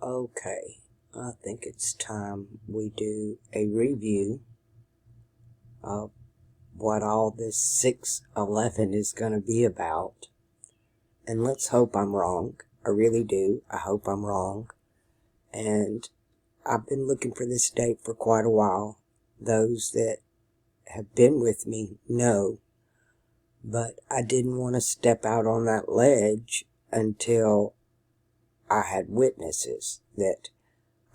Okay, I think it's time we do a review of what all this 611 is going to be about. And let's hope I'm wrong. I really do. I hope I'm wrong. And I've been looking for this date for quite a while. Those that have been with me know. But I didn't want to step out on that ledge until I had witnesses that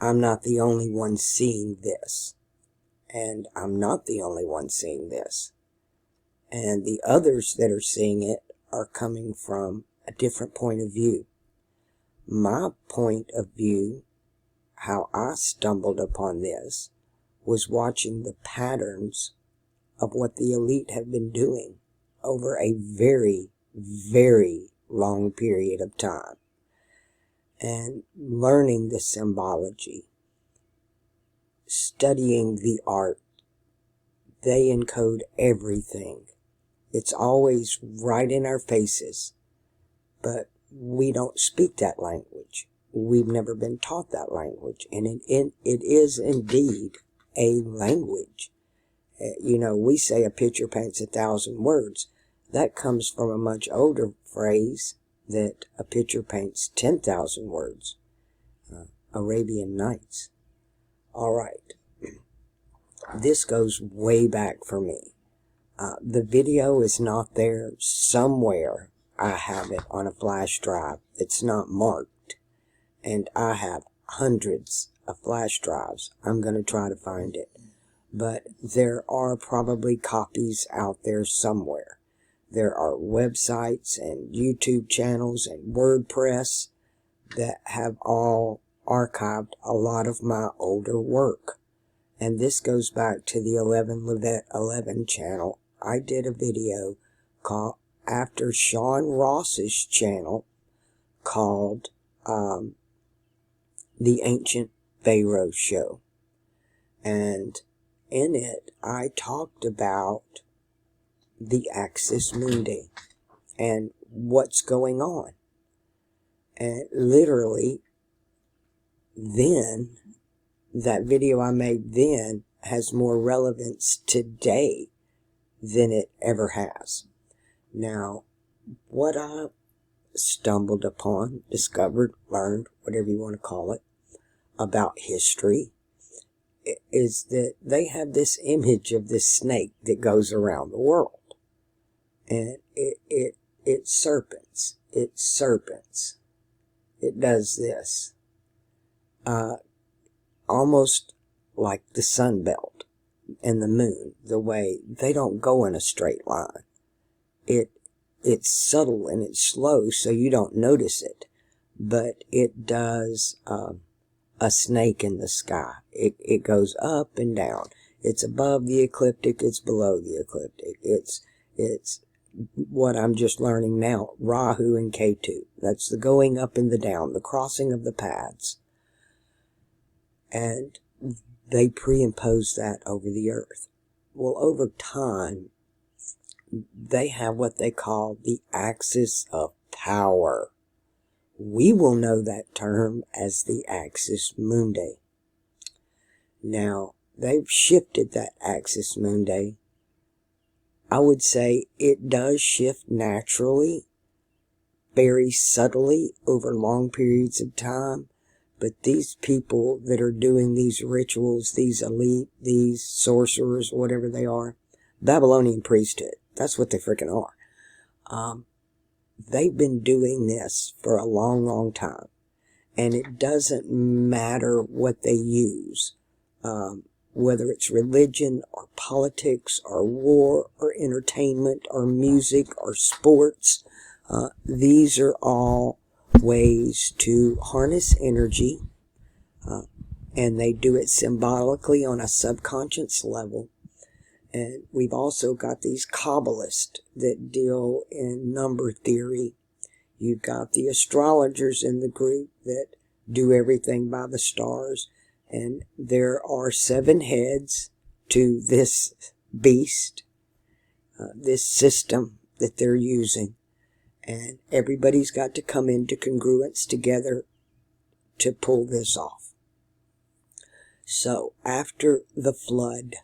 I'm not the only one seeing this. And I'm not the only one seeing this. And the others that are seeing it are coming from a different point of view. My point of view, how I stumbled upon this, was watching the patterns of what the elite have been doing over a very, very long period of time. And learning the symbology, studying the art. They encode everything. It's always right in our faces, but we don't speak that language. We've never been taught that language, and it is indeed a language. We say a picture paints 1,000 words. That comes from a much older phrase that a picture paints 10,000 words. Arabian Nights. All right. This goes way back for me. The video is not there. Somewhere I have it on a flash drive. It's not marked. And I have hundreds of flash drives. I'm going to try to find it. But there are probably copies out there somewhere. There are websites and YouTube channels and WordPress that have all archived a lot of my older work. And this goes back to the Lavette 11 channel. I did a video called after Sean Ross's channel called The Ancient Pharaoh Show. And in it, I talked about the Axis Mundi and what's going on. And literally, then, that video I made then has more relevance today than it ever has. Now, what I stumbled upon, discovered, learned, whatever you want to call it, about history, is that they have this image of this snake that goes around the world. And it serpents. It serpents. It does this. Almost like the sun belt and the moon, the way they don't go in a straight line. It's subtle and it's slow, so you don't notice it. But it does a snake in the sky. It goes up and down. It's above the ecliptic, it's below the ecliptic. It's what I'm just learning now, Rahu and Ketu. That's the going up and the down, the crossing of the paths. And they pre-impose that over the earth. Well, over time, they have what they call the axis of power. We will know that term as the Axis Mundi. Now, they've shifted that Axis Mundi. I would say it does shift naturally, very subtly over long periods of time. But these people that are doing these rituals, these elite, these sorcerers, whatever they are, Babylonian priesthood, that's what they freaking are. They've been doing this for a long, long time. And it doesn't matter what they use, whether it's religion or politics or war or entertainment or music or sports. These are all ways to harness energy, and they do it symbolically on a subconscious level. And we've also got these Kabbalists that deal in number theory. You've got the astrologers in the group that do everything by the stars. And there are 7 heads to this beast, this system that they're using. And everybody's got to come into congruence together to pull this off. So after the flood,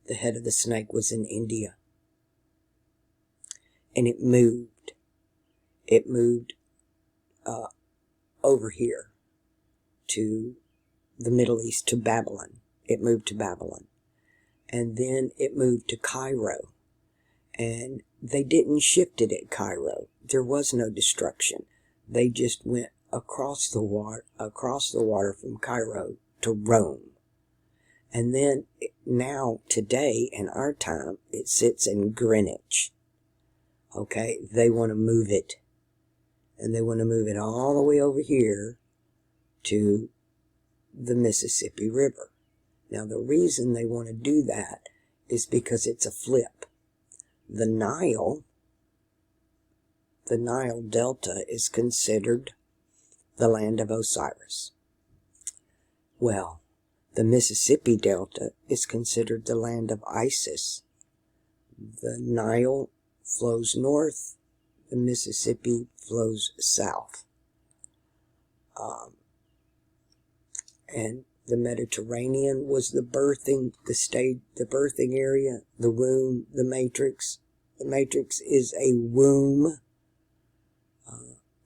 the head of the snake was in India. And it moved. It moved over here to the Middle East, to Babylon. It moved to Babylon. And then it moved to Cairo. And they didn't shift it at Cairo. There was no destruction. They just went across the water from Cairo to Rome. And then now, today, in our time, it sits in Greenwich. Okay, they want to move it. And they want to move it all the way over here to the Mississippi River. Now, the reason they want to do that is because it's a flip. The Nile Delta is considered the land of Osiris. Well, the Mississippi Delta is considered the land of Isis. The Nile flows north, the Mississippi flows south. And the Mediterranean was the birthing area, the womb, the matrix. The matrix is a womb,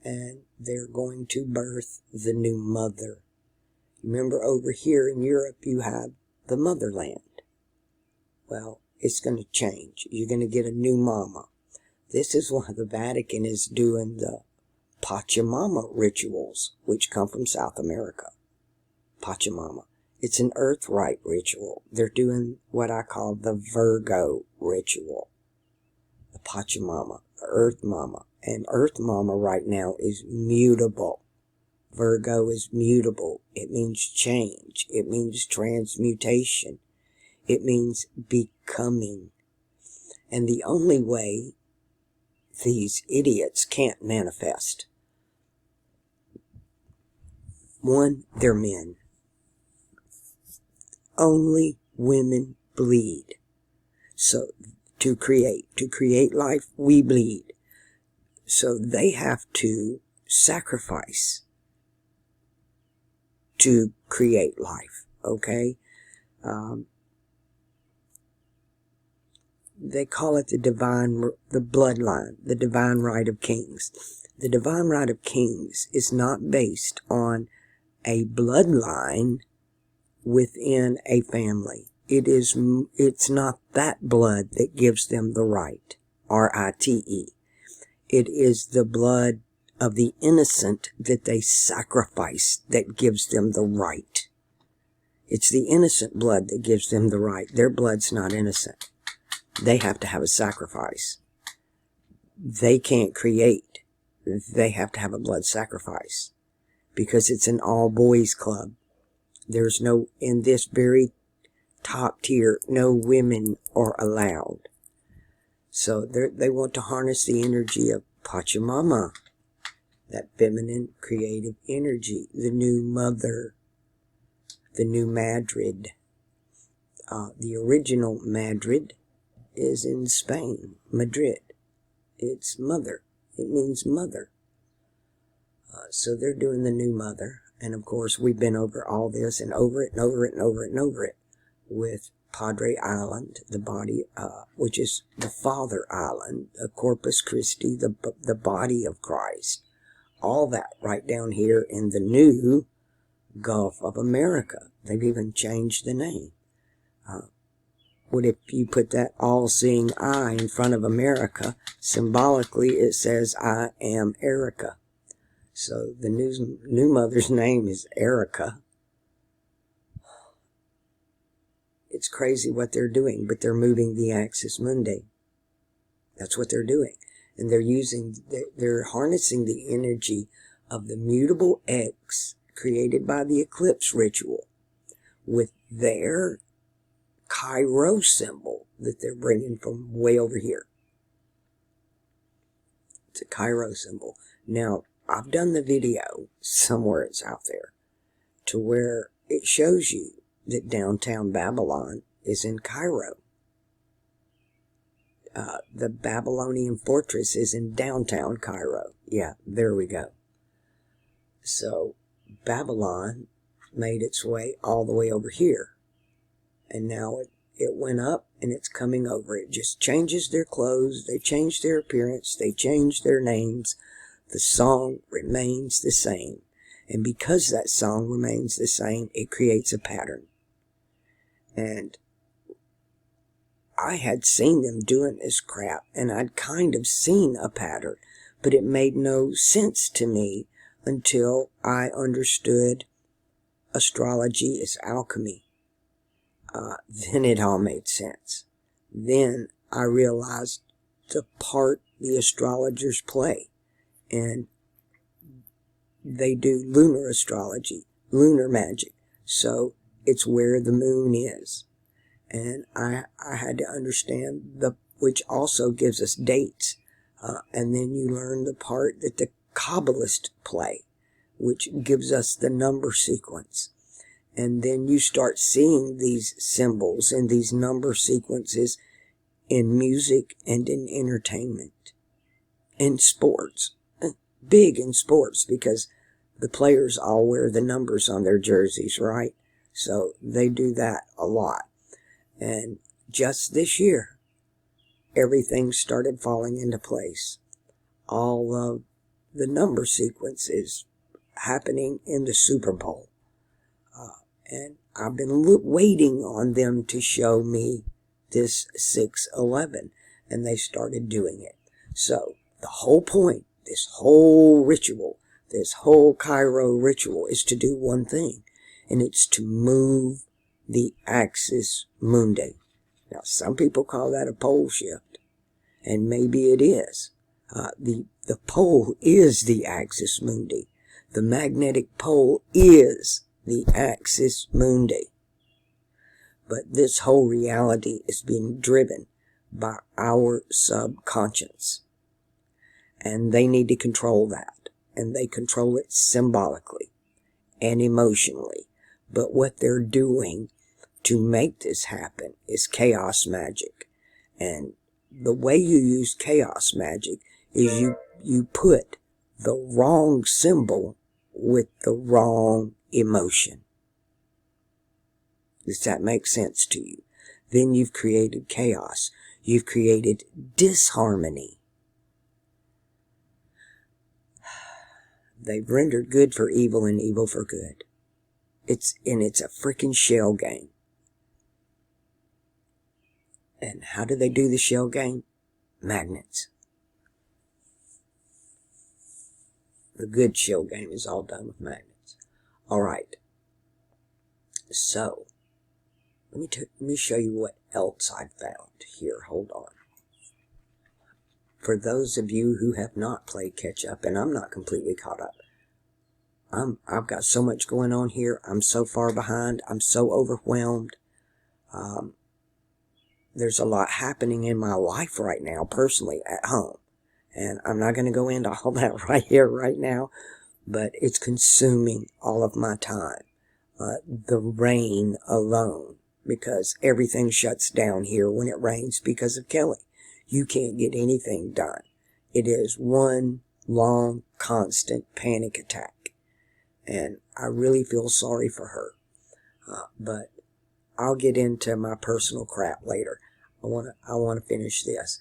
and they're going to birth the new mother. Remember, over here in Europe, you have the motherland. Well, it's going to change. You're going to get a new mama. This is why the Vatican is doing the Pachamama rituals, which come from South America. Pachamama. It's an earth rite ritual. They're doing what I call the Virgo ritual. The Pachamama, the Earth Mama. And Earth Mama right now is mutable. Virgo is mutable. It means change. It means transmutation. It means becoming. And the only way these idiots can't manifest, one, they're men. Only women bleed. So to create life, we bleed. So they have to sacrifice to create life, okay? They call it the bloodline, the divine right of kings. The divine right of kings is not based on a bloodline within a family. It's not that blood that gives them the right, R-I-T-E. It is the blood of the innocent that they sacrifice that gives them the right. It's the innocent blood that gives them the right. Their blood's not innocent. They have to have a sacrifice. They can't create. They have to have a blood sacrifice because it's an all-boys club. There's no, in this very top tier, no women are allowed. So they want to harness the energy of Pachamama, that feminine creative energy, the new mother, the new Madrid. The original Madrid is in Spain, Madrid. It's mother. It means mother. So they're doing the new mother. And of course, we've been over all this and over it and over it and over it and over it with Padre Island, the body, which is the Father Island, Corpus Christi, the body of Christ. All that right down here in the new Gulf of America. They've even changed the name. What if you put that all-seeing eye in front of America? Symbolically, it says, I am Erica. So the new mother's name is Erica. It's crazy what they're doing, but they're moving the axis Mundi. That's what they're doing. And they're harnessing the energy of the mutable X created by the eclipse ritual with their Cairo symbol that they're bringing from way over here. It's a Cairo symbol. Now, I've done the video, somewhere it's out there, to where it shows you that downtown Babylon is in Cairo. The Babylonian fortress is in downtown Cairo. Yeah, there we go. So, Babylon made its way all the way over here. And now it went up and it's coming over. It just changes their clothes. They change their appearance. They change their names. The song remains the same. And because that song remains the same, it creates a pattern. And I had seen them doing this crap, and I'd kind of seen a pattern, but it made no sense to me until I understood astrology is alchemy. Then it all made sense. Then I realized the part the astrologers play, and they do lunar astrology, lunar magic, so it's where the moon is. And I had to understand which also gives us dates. And then you learn the part that the Kabbalists play, which gives us the number sequence. And then you start seeing these symbols and these number sequences in music and in entertainment. In sports. Big in sports, because the players all wear the numbers on their jerseys, right? So they do that a lot. And just this year, everything started falling into place. All of the number sequences happening in the Super Bowl. And I've been waiting on them to show me this 6-11. And they started doing it. So the whole point, this whole ritual, this whole Cairo ritual is to do one thing. And it's to move the axis Mundi. Now, some people call that a pole shift, and maybe it is. The pole is the axis Mundi. The magnetic pole is the axis Mundi. But this whole reality is being driven by our subconscious. And they need to control that. And they control it symbolically and emotionally. But what they're doing to make this happen is chaos magic. And the way you use chaos magic is you put the wrong symbol with the wrong emotion. Does that make sense to you? Then you've created chaos. You've created disharmony. They've rendered good for evil and evil for good. It's a freaking shell game. And how do they do the shell game? Magnets. The good shell game is all done with magnets. Alright. So, let me show you what else I found here. Hold on. For those of you who have not played catch up, and I'm not completely caught up, I've got so much going on here. I'm so far behind. I'm so overwhelmed. There's a lot happening in my life right now, personally, at home. And I'm not going to go into all that right here, right now. But it's consuming all of my time. The rain alone. Because everything shuts down here when it rains because of Kelly. You can't get anything done. It is one long, constant panic attack. And I really feel sorry for her. But I'll get into my personal crap later. I want to finish this.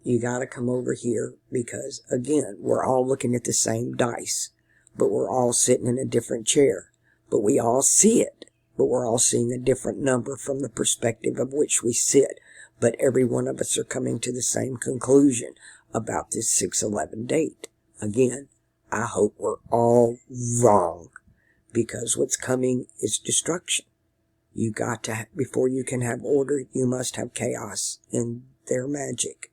You got to come over here because, again, we're all looking at the same dice, but we're all sitting in a different chair. But we all see it, but we're all seeing a different number from the perspective of which we sit. But every one of us are coming to the same conclusion about this 6/11 date. Again, I hope we're all wrong, because what's coming is destruction. You got to, before you can have order, you must have chaos in their magic.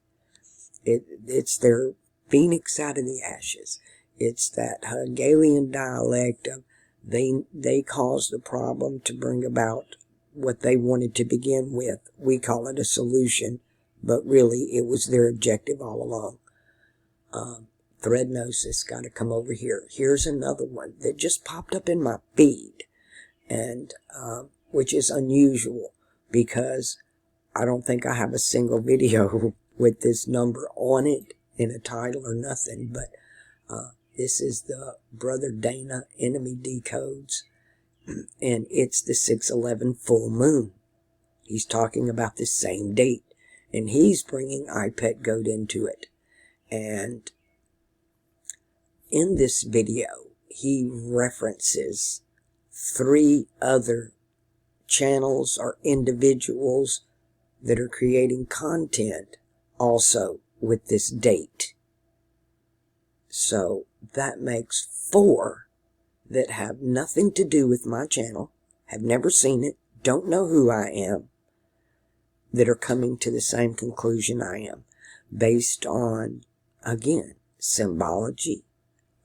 It's their phoenix out of the ashes. It's that Hegelian dialect of they caused the problem to bring about what they wanted to begin with. We call it a solution, but really it was their objective all along. Threadnosis, got to come over here. Here's another one that just popped up in my feed, and which is unusual because I don't think I have a single video with this number on it in a title or nothing, but This is the Brother Dana Enemy Decodes, and it's the 6/11 full moon. He's talking about the same date, and he's bringing iPet Goat into it. And in this video, he references 3 other channels or individuals that are creating content also with this date. So that makes 4 that have nothing to do with my channel, have never seen it, don't know who I am, that are coming to the same conclusion I am, based on, again, symbology,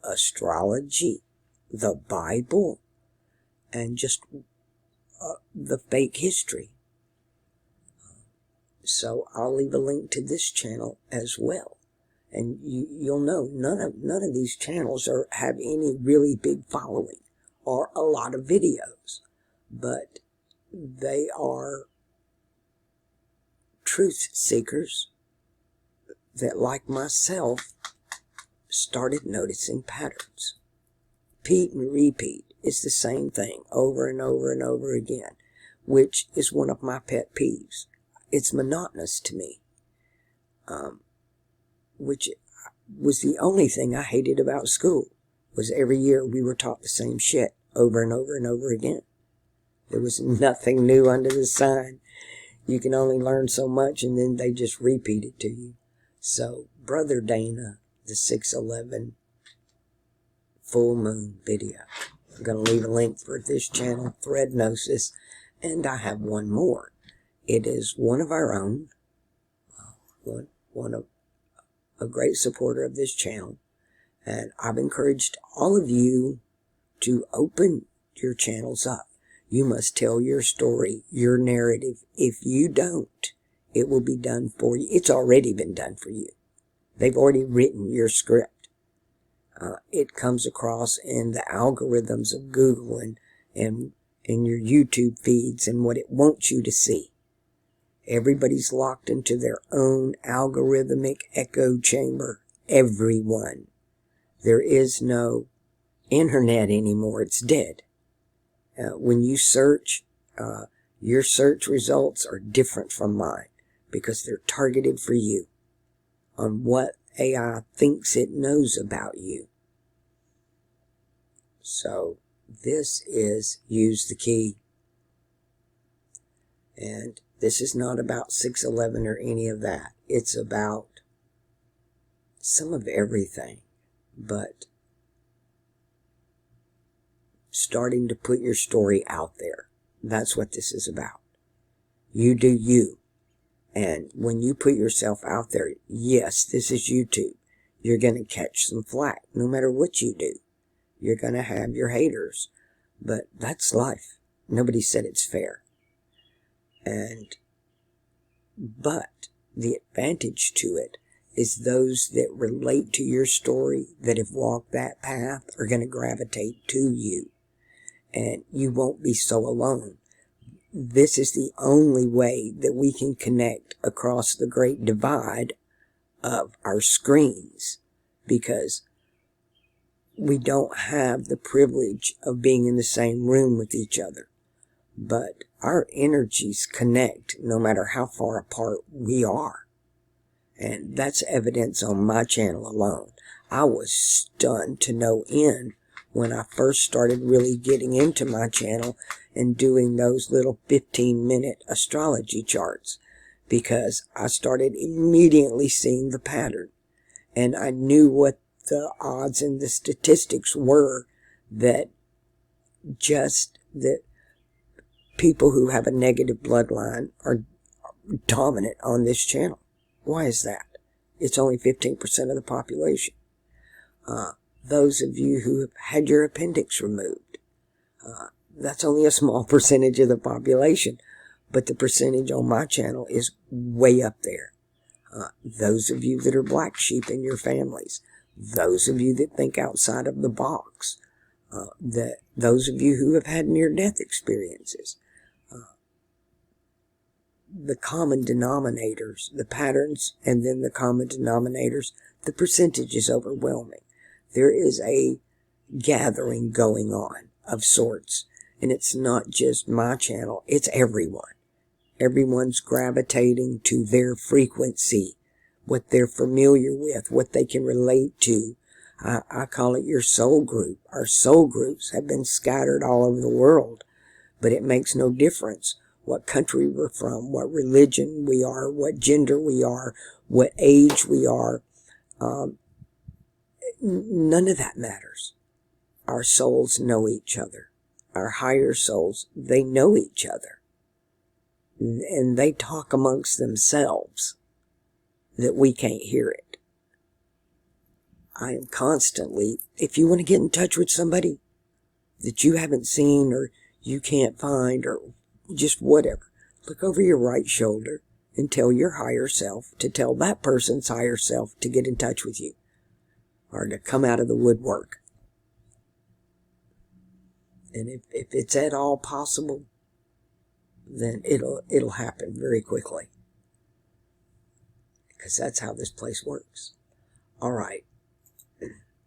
astrology, the Bible, and just the fake history. So I'll leave a link to this channel as well. And you'll know none of these channels have any really big following or a lot of videos, but they are truth seekers that, like myself, started noticing patterns. Repeat and repeat. It's the same thing over and over and over again, which is one of my pet peeves. It's monotonous to me, which was the only thing I hated about school, was every year we were taught the same shit over and over and over again. There was nothing new under the sun. You can only learn so much, and then they just repeat it to you. So, Brother Dana, the 6/11 full moon video. I'm going to leave a link for this channel, Threadnosis, and I have one more. It is one of our own, one of a great supporter of this channel, and I've encouraged all of you to open your channels up. You must tell your story, your narrative. If you don't, it will be done for you. It's already been done for you. They've already written your script. It comes across in the algorithms of Google and in your YouTube feeds and what it wants you to see. Everybody's locked into their own algorithmic echo chamber. Everyone. There is no internet anymore. It's dead. When you search, your search results are different from mine because they're targeted for you on what AI thinks it knows about you. So this is use the key. And this is not about 6/11 or any of that. It's about some of everything, but starting to put your story out there. That's what this is about. You do you. And when you put yourself out there, yes, this is YouTube. You're going to catch some flack no matter what you do. You're going to have your haters, but that's life. Nobody said it's fair. But the advantage to it is those that relate to your story, that have walked that path, are going to gravitate to you. And you won't be so alone. This is the only way that we can connect across the great divide of our screens, because we don't have the privilege of being in the same room with each other. But our energies connect no matter how far apart we are. And that's evidence on my channel alone. I was stunned to no end when I first started really getting into my channel and doing those little 15-minute astrology charts, because I started immediately seeing the pattern. And I knew what the odds and the statistics were that people who have a negative bloodline are dominant on this channel. Why is that? It's only 15% of the population. Those of you who have had your appendix removed, that's only a small percentage of the population, but the percentage on my channel is way up there. Those of you that are black sheep in your families, those of you that think outside of the box, those of you who have had near-death experiences, the common denominators, the patterns, and then the common denominators, the percentage is overwhelming. There is a gathering going on of sorts. And it's not just my channel, it's everyone. Everyone's gravitating to their frequency, what they're familiar with, what they can relate to. I call it your soul group. Our soul groups have been scattered all over the world, but it makes no difference what country we're from, what religion we are, what gender we are, what age we are. None of that matters. Our souls know each other. Our higher souls, they know each other. And they talk amongst themselves that we can't hear it. I am constantly, if you want to get in touch with somebody that you haven't seen or you can't find or just whatever, look over your right shoulder and tell your higher self to tell that person's higher self to get in touch with you or to come out of the woodwork. And if it's at all possible, then it'll happen very quickly. Because that's how this place works. All right.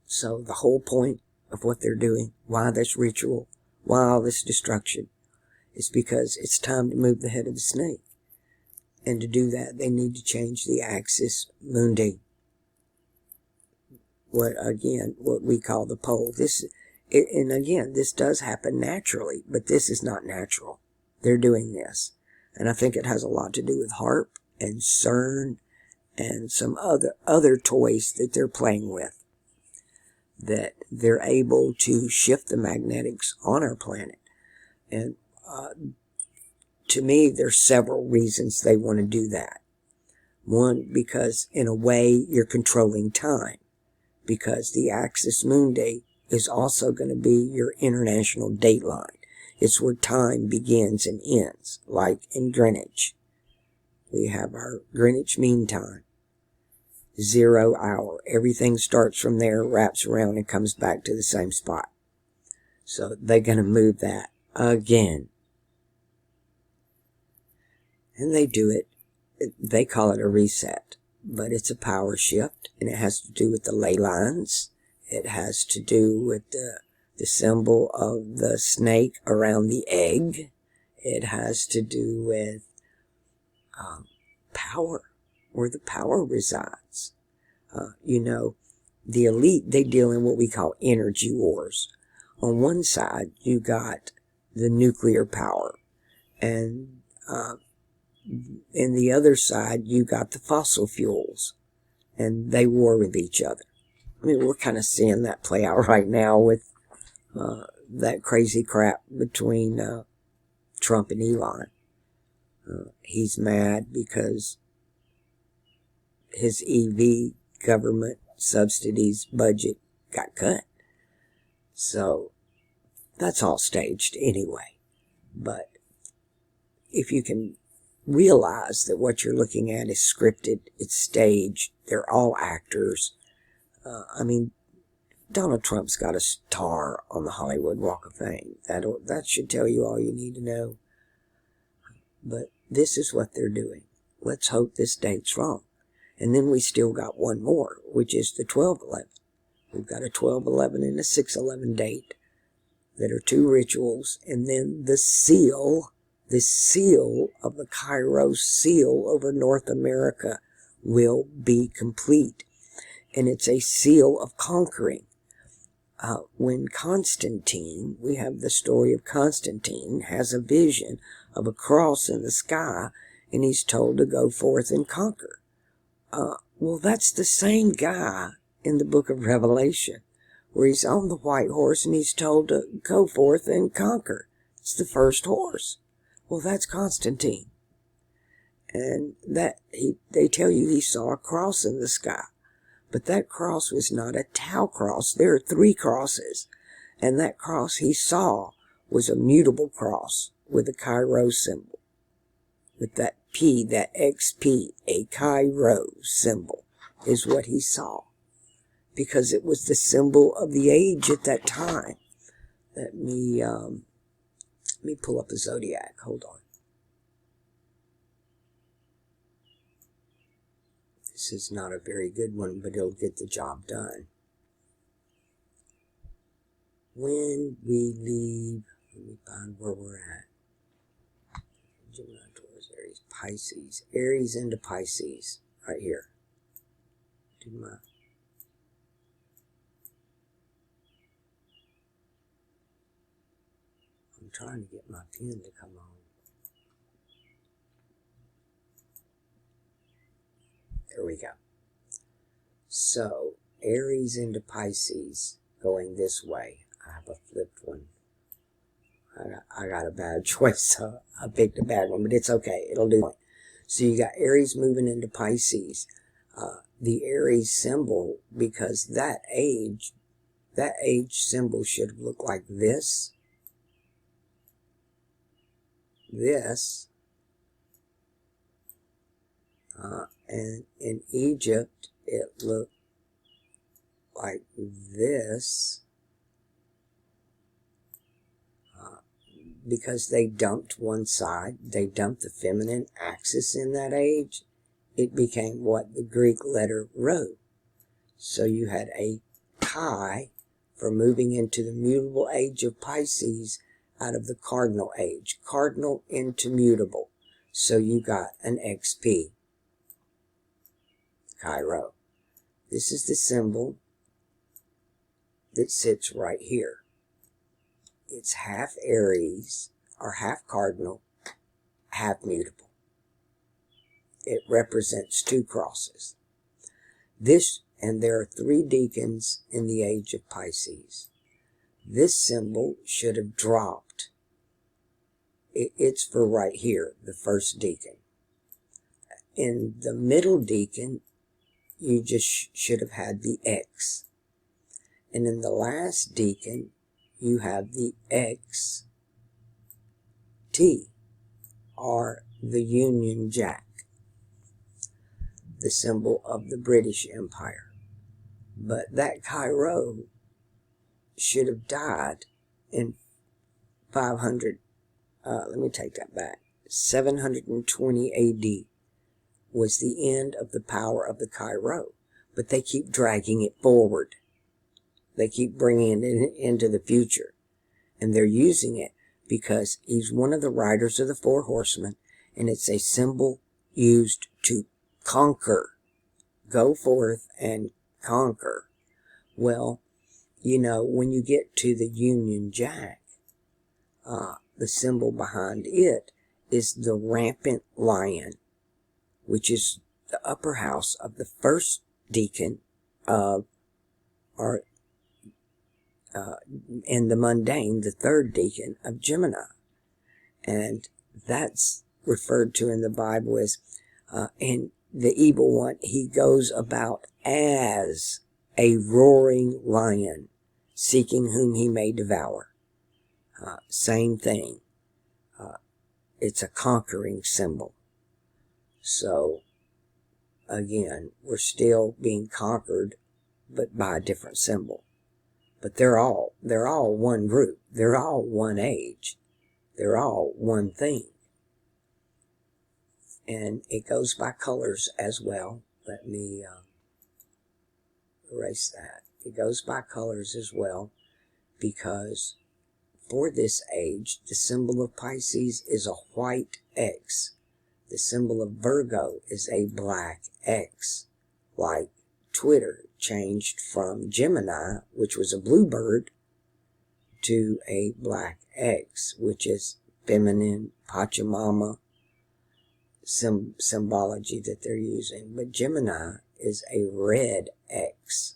So the whole point of what they're doing, why this ritual, why all this destruction, is because it's time to move the head of the snake. And to do that, they need to change the axis Mundi. What we call the pole. And again, this does happen naturally, but this is not natural. They're doing this. And I think it has a lot to do with harp and CERN and some other toys that they're playing with. That they're able to shift the magnetics on our planet. And to me, there's several reasons they want to do that. One, because in a way, you're controlling time. Because the axis Mundi is also going to be your international dateline. It's where time begins and ends, like in Greenwich. We have our Greenwich Mean Time. 0 hour. Everything starts from there, wraps around, and comes back to the same spot. So they're going to move that again. And they do it. They call it a reset. But it's a power shift, and it has to do with the ley lines. It has to do with the symbol of the snake around the egg. It has to do with power, where the power resides. The elite, they deal in what we call energy wars. On one side, you got the nuclear power, and in the other side, you got the fossil fuels, and they war with each other. I mean, we're kind of seeing that play out right now with that crazy crap between Trump and Elon. He's mad because his EV government subsidies budget got cut. So that's all staged anyway. But if you can realize that what you're looking at is scripted, it's staged, they're all actors. Donald Trump's got a star on the Hollywood Walk of Fame. That should tell you all you need to know. But this is what they're doing. Let's hope this date's wrong. And then we still got one more, which is the 12/11. We've got a 12/11 and a 6/11 date that are two rituals. And then the seal of the Kairos seal over North America will be complete. And it's a seal of conquering. When Constantine, we have the story of Constantine, has a vision of a cross in the sky, and he's told to go forth and conquer. Well, that's the same guy in the book of Revelation, where he's on the white horse and he's told to go forth and conquer. It's the first horse. Well, that's Constantine. And they tell you he saw a cross in the sky. But that cross was not a Tau cross. There are 3 crosses. And that cross he saw was a mutable cross with a Kairos symbol. With that P, that XP, a Kairos symbol is what he saw. Because it was the symbol of the age at that time. Let me pull up a zodiac. Hold on. This is not a very good one, but it'll get the job done. when we leave, let me find where we're at. Gemini, Taurus, Aries, Pisces. Aries into Pisces, right here. I'm trying to get my pen to come on. There we go. So, Aries into Pisces, going this way. I have a flipped one. I got a bad choice, so I picked a bad one, but it's okay. It'll do. So you got Aries moving into Pisces. The Aries symbol, because that age symbol should have looked like this. And in Egypt, it looked like this. Because they dumped one side, they dumped the feminine axis in that age, it became what the Greek letter Rho. So you had a Chi for moving into the mutable age of Pisces out of the cardinal age. Cardinal into mutable. So you got an XP. Chi Rho. This is the symbol that sits right here. It's half Aries, or half cardinal, half mutable. It represents two crosses. And there are 3 deacons in the age of Pisces. This symbol should have dropped. It's for right here, the first deacon. In the middle deacon, you just should have had the X. And in the last deacon, you have the XT, or the Union Jack, the symbol of the British Empire. But that Chi Rho should have died in 500, let me take that back, 720 AD was the end of the power of the Chi Rho. But they keep dragging it forward. They keep bringing it into the future. And they're using it because he's one of the riders of the 4 horsemen, and it's a symbol used to conquer. Go forth and conquer. Well, you know, when you get to the Union Jack, the symbol behind it is the rampant lion, which is the upper house of the first deacon of, and the mundane, the third deacon of Gemini. And that's referred to in the Bible as, and the evil one, he goes about as a roaring lion, seeking whom he may devour. Same thing. It's a conquering symbol. So, again, we're still being conquered, but by a different symbol. But they're all one group. They're all one age. They're all one thing. And it goes by colors as well. Let me erase that. It goes by colors as well, because for this age, the symbol of Pisces is a white X. The symbol of Virgo is a black X, like Twitter changed from Gemini, which was a bluebird, to a black X, which is feminine, Pachamama symbology that they're using. But Gemini is a red X.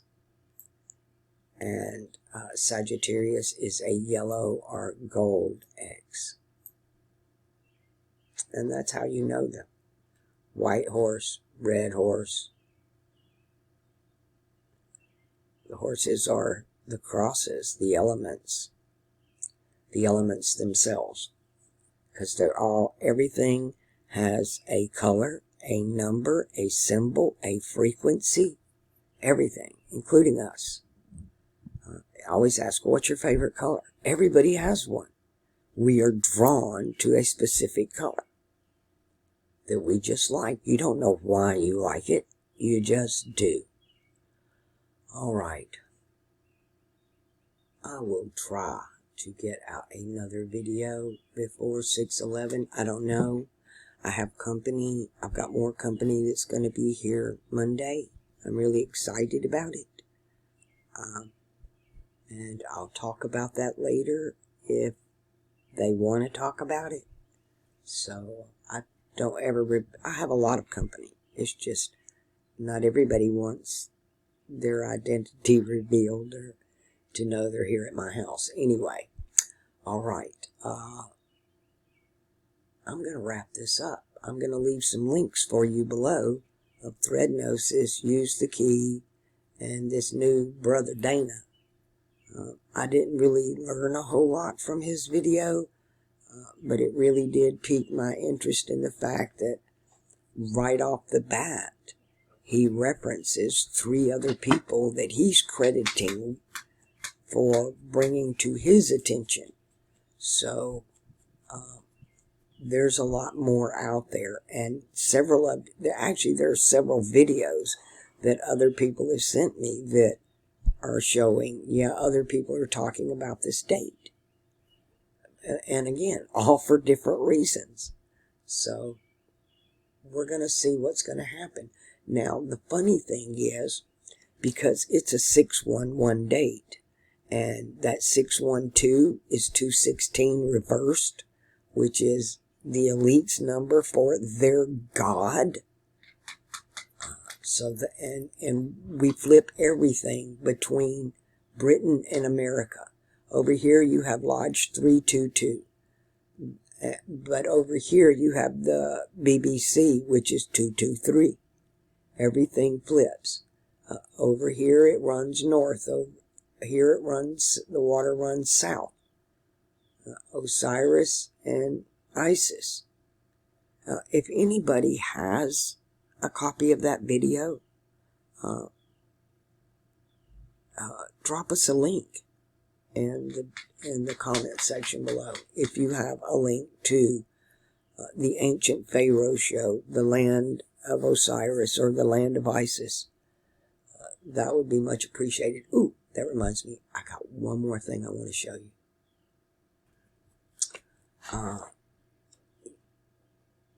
And Sagittarius is a yellow or gold X. And that's how you know them. White horse, red horse. The horses are the crosses, the elements themselves. Because they're all, everything has a color, a number, a symbol, a frequency, everything, including us. I always ask, what's your favorite color? Everybody has one. We are drawn to a specific color that we just like. You don't know why you like it. You just do. All right. I will try to get out another video before 6/11. I don't know. I have company. I've got more company that's going to be here Monday. I'm really excited about it. And I'll talk about that later if they want to talk about it. So I don't ever, I have a lot of company. It's just not everybody wants their identity revealed or to know they're here at my house. Anyway, all right. I'm going to wrap this up. I'm going to leave some links for you below of thread gnosis, use the key, and this new brother Dana. I didn't really learn a whole lot from his video, but it really did pique my interest in the fact that right off the bat, he references 3 other people that he's crediting for bringing to his attention. So, there's a lot more out there, and there are several videos that other people have sent me that are showing, other people are talking about this date. And again, all for different reasons. So, we're going to see what's going to happen. Now, the funny thing is, because it's a 6/11 date, and that 612 is 216 reversed, which is the elite's number for their God. So and we flip everything between Britain and America. Over here you have Lodge 322. But over here you have the BBC, which is 223. Everything flips. Over here it runs north. Over here the water runs south. Osiris and Isis. If anybody has a copy of that video, drop us a link in the comment section below. If you have a link to the ancient Pharaoh show, the land of Osiris or the land of Isis, that would be much appreciated. Ooh, that reminds me, I got one more thing I want to show you.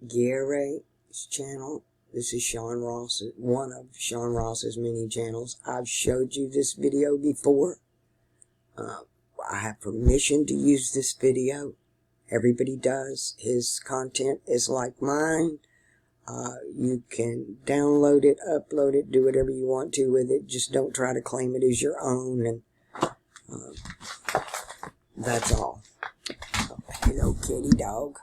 Gary's channel. This is Sean Ross, one of Sean Ross's many channels. I've showed you this video before. I have permission to use this video. Everybody does. His content is like mine. You can download it, upload it, do whatever you want to with it. Just don't try to claim it as your own. And that's all. Hello, kitty dog.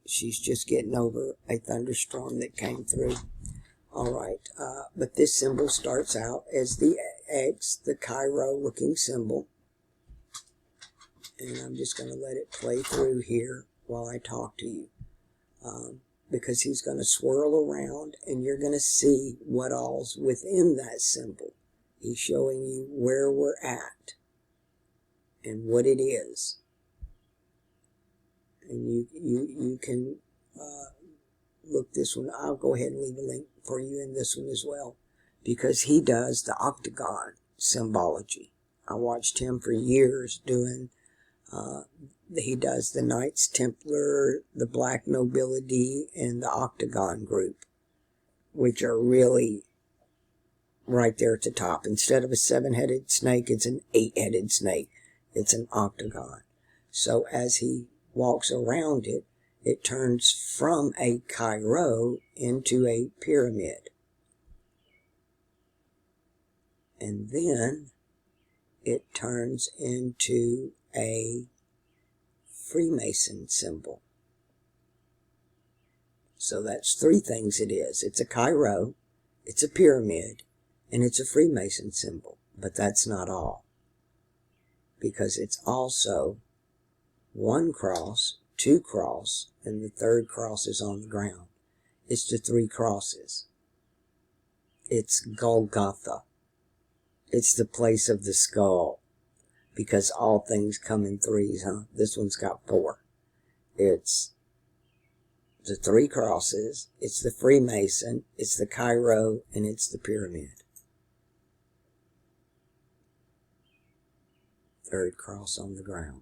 She's just getting over a thunderstorm that came through. Alright, but this symbol starts out as the X, the Cairo looking symbol. And I'm just going to let it play through here while I talk to you. Because he's going to swirl around and you're going to see what all's within that symbol. He's showing you where we're at and what it is. And you can look this one. I'll go ahead and leave a link for you in this one as well, because he does the octagon symbology. I watched him for years doing, he does the Knights Templar, the Black Nobility, and the Octagon group, which are really right there at the top. Instead of a 7-headed snake, it's an 8-headed snake. It's an octagon. So as he walks around it, it turns from a Cairo into a pyramid. And then it turns into a Freemason symbol. So that's 3 things it is. It's a Cairo, it's a pyramid, and it's a Freemason symbol. But that's not all. Because it's also 1 cross, 2 cross, and the 3rd cross is on the ground. It's the 3 crosses. It's Golgotha. It's the place of the skull. Because all things come in 3s, huh? This one's got 4. It's the 3 crosses, it's the Freemason, it's the Cairo, and it's the pyramid. third cross on the ground.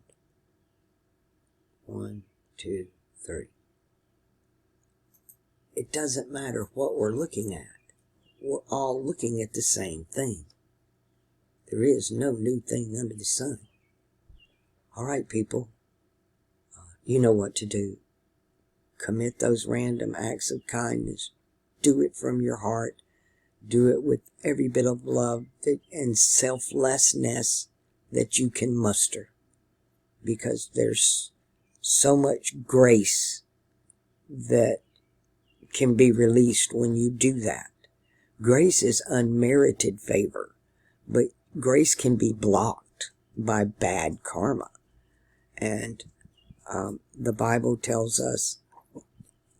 1, 2, 3. It doesn't matter what we're looking at. We're all looking at the same thing. There is no new thing under the sun. All right, people. You know what to do. Commit those random acts of kindness. Do it from your heart. Do it with every bit of love and selflessness that you can muster. Because there's so much grace that can be released when you do that. Grace is unmerited favor, but grace can be blocked by bad karma. And the Bible tells us,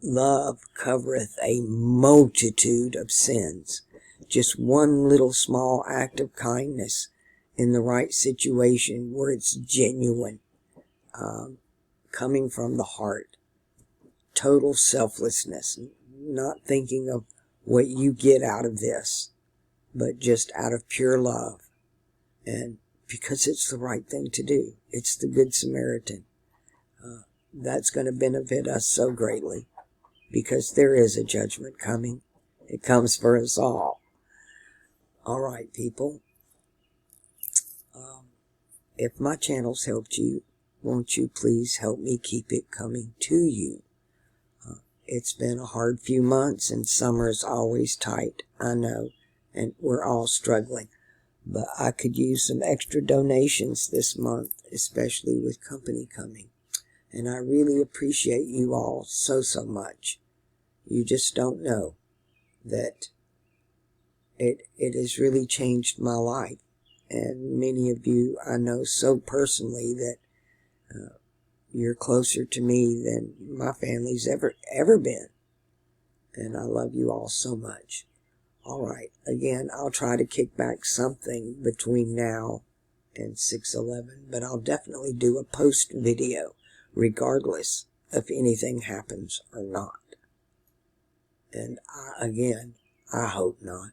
love covereth a multitude of sins. Just one little small act of kindness in the right situation where it's genuine, coming from the heart, total selflessness, not thinking of what you get out of this, but just out of pure love. And because it's the right thing to do. It's the Good Samaritan. That's going to benefit us so greatly, because there is a judgment coming. It comes for us all. All right, people. If my channel's helped you, won't you please help me keep it coming to you? It's been a hard few months, and summer's always tight, I know, and we're all struggling. But I could use some extra donations this month, especially with company coming. And I really appreciate you all so much. You just don't know that it has really changed my life. And many of you I know so personally that you're closer to me than my family's ever been. And I love you all so much. All right, again, I'll try to kick back something between now and 6/11, but I'll definitely do a post video, regardless if anything happens or not. And again, I hope not.